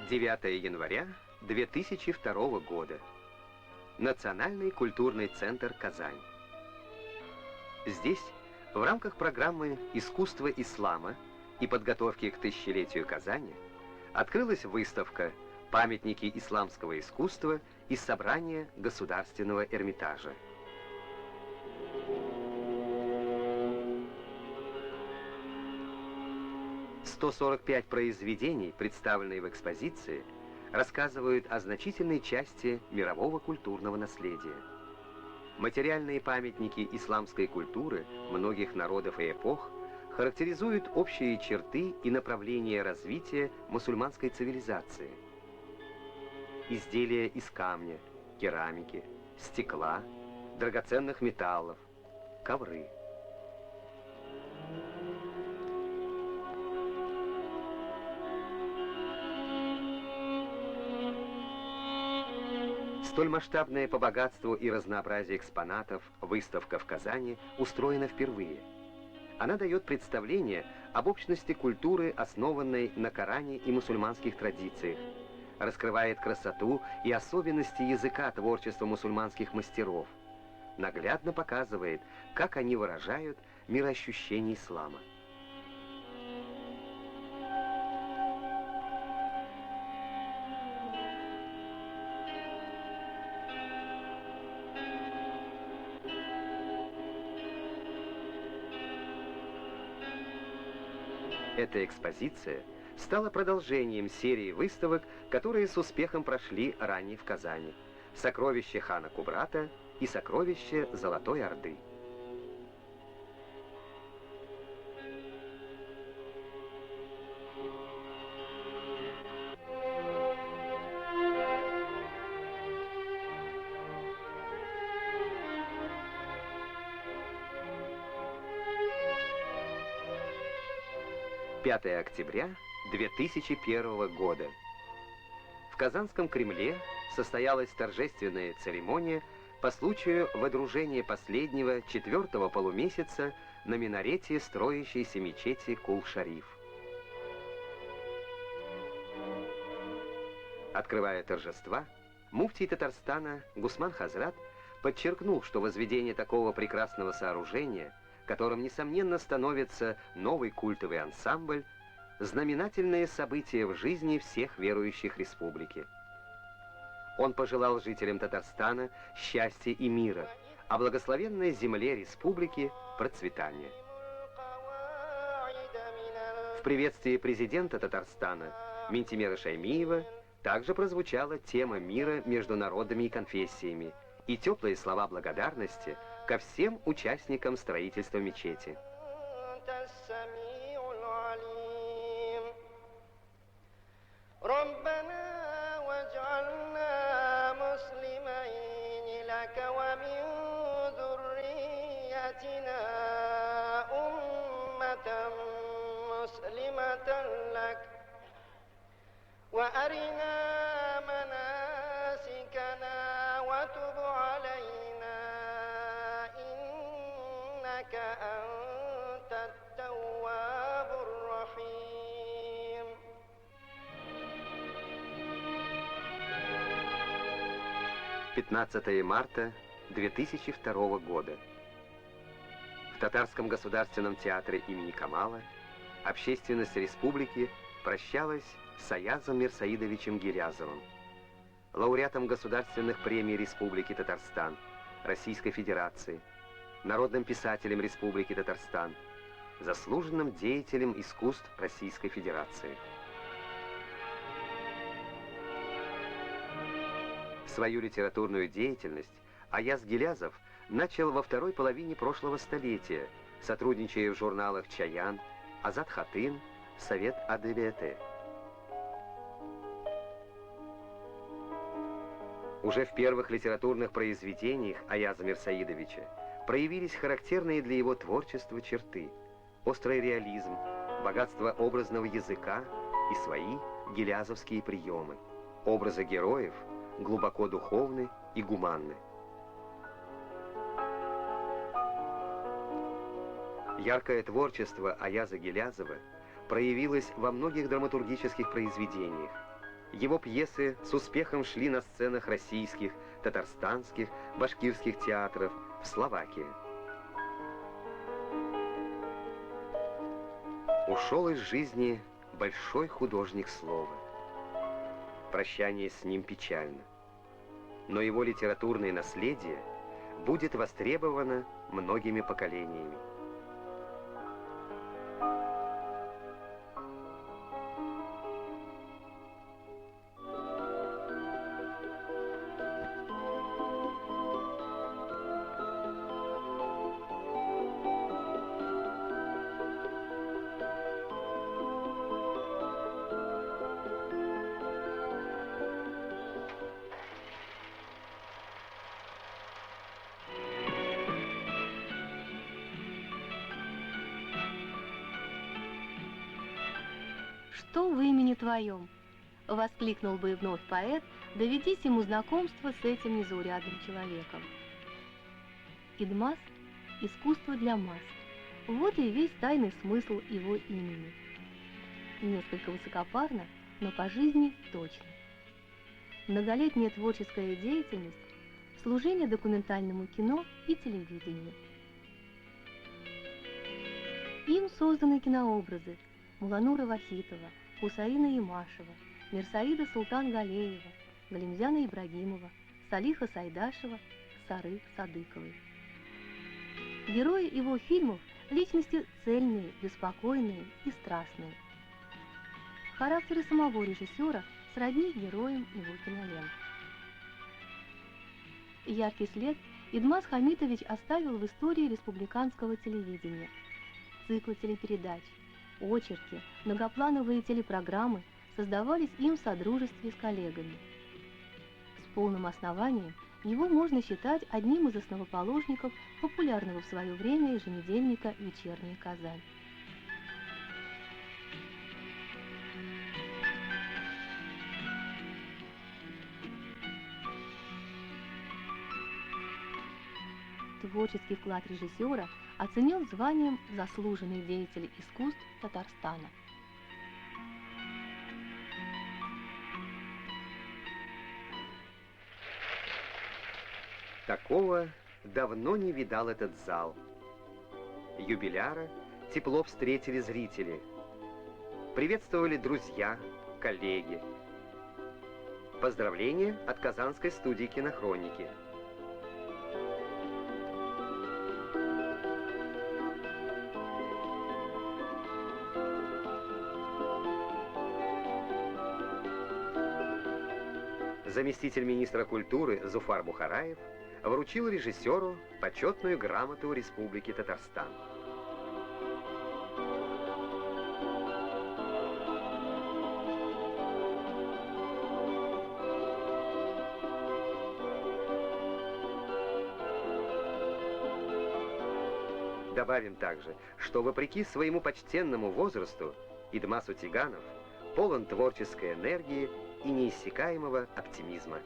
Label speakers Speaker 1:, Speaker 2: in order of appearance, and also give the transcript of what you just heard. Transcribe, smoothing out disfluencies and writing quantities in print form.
Speaker 1: 9 января 2002 года. Национальный культурный центр «Казань». Здесь, в рамках программы «Искусство ислама» и подготовки к тысячелетию Казани, открылась выставка «Памятники исламского искусства» из собрания Государственного Эрмитажа. «145 произведений, представленные в экспозиции, рассказывают о значительной части мирового культурного наследия. Материальные памятники исламской культуры многих народов и эпох характеризуют общие черты и направления развития мусульманской цивилизации. Изделия из камня, керамики, стекла, драгоценных металлов, ковры. Столь масштабная по богатству и разнообразию экспонатов выставка в Казани устроена впервые. Она дает представление об общности культуры, основанной на Коране и мусульманских традициях, раскрывает красоту и особенности языка творчества мусульманских мастеров, наглядно показывает, как они выражают мироощущение ислама. Эта экспозиция стала продолжением серии выставок, которые с успехом прошли ранее в Казани: «Сокровища хана Кубрата» и «Сокровища Золотой Орды». «5 октября 2001 года. В Казанском Кремле состоялась торжественная церемония по случаю водружения последнего 4-го полумесяца на минарете строящейся мечети Кул-Шариф. Открывая торжества, муфтий Татарстана Гусман Хазрат подчеркнул, что возведение такого прекрасного сооружения, которым, несомненно, становится новый культовый ансамбль, знаменательное событие в жизни всех верующих республики. Он пожелал жителям Татарстана счастья и мира, а благословенной земле республики процветания. В приветствии президента Татарстана Минтимера Шаймиева также прозвучала тема мира между народами и конфессиями и теплые слова благодарности ко всем участникам строительства мечети.
Speaker 2: أنت التواب الرحيم.
Speaker 1: 15 марта 2002 года. В Татарском государственном театре имени Камала общественность республики прощалась с Аязом Мирсаидовичем Гилязовым, лауреатом государственных премий Республики Татарстан, Российской Федерации, народным писателем Республики Татарстан, заслуженным деятелем искусств Российской Федерации. Свою литературную деятельность Аяз Гилязов начал во второй половине прошлого столетия, сотрудничая в журналах «Чаян», «Азат Хатын», «Совет Адебиэте». Уже в первых литературных произведениях Аяза Мирсаидовича проявились характерные для его творчества черты: острый реализм, богатство образного языка и свои гилязовские приемы. Образы героев глубоко духовны и гуманны. Яркое творчество Аяза Гилязова проявилось во многих драматургических произведениях. Его пьесы с успехом шли на сценах российских, татарстанских, башкирских театров в Словакии. Ушел из жизни большой художник слова. Прощание с ним печально. Но его литературное наследие будет востребовано многими поколениями.
Speaker 3: «Что в имени твоем?» — воскликнул бы вновь поэт, доведись ему знакомство с этим незаурядным человеком. Идмас — искусство для масс. Вот и весь тайный смысл его имени. Несколько высокопарно, но по жизни точно. Многолетняя творческая деятельность, служение документальному кино и телевидению. Им созданы кинообразы Муланура Вахитова, Хусаина Имашева, Мирсаида Султан-Галеева, Галимзяна Ибрагимова, Салиха Сайдашева, Сары Садыковой. Герои его фильмов – личности цельные, беспокойные и страстные. Характеры самого режиссера сродни героям его кинолент. Яркий след Идмас Хамитович оставил в истории республиканского телевидения. Циклы телепередач, очерки, многоплановые телепрограммы создавались им в содружестве с коллегами. С полным основанием его можно считать одним из основоположников популярного в свое время еженедельника «Вечерняя Казань». Творческий вклад режиссера оценил званием «Заслуженный деятель искусств Татарстана».
Speaker 1: Такого давно не видал этот зал. Юбиляра тепло встретили зрители. Приветствовали друзья, коллеги. Поздравления от Казанской студии кинохроники. Заместитель министра культуры Зуфар Бухараев вручил режиссеру почетную грамоту Республики Татарстан. Добавим также, что вопреки своему почтенному возрасту Идмас Утиганов полон творческой энергии и неиссякаемого оптимизма.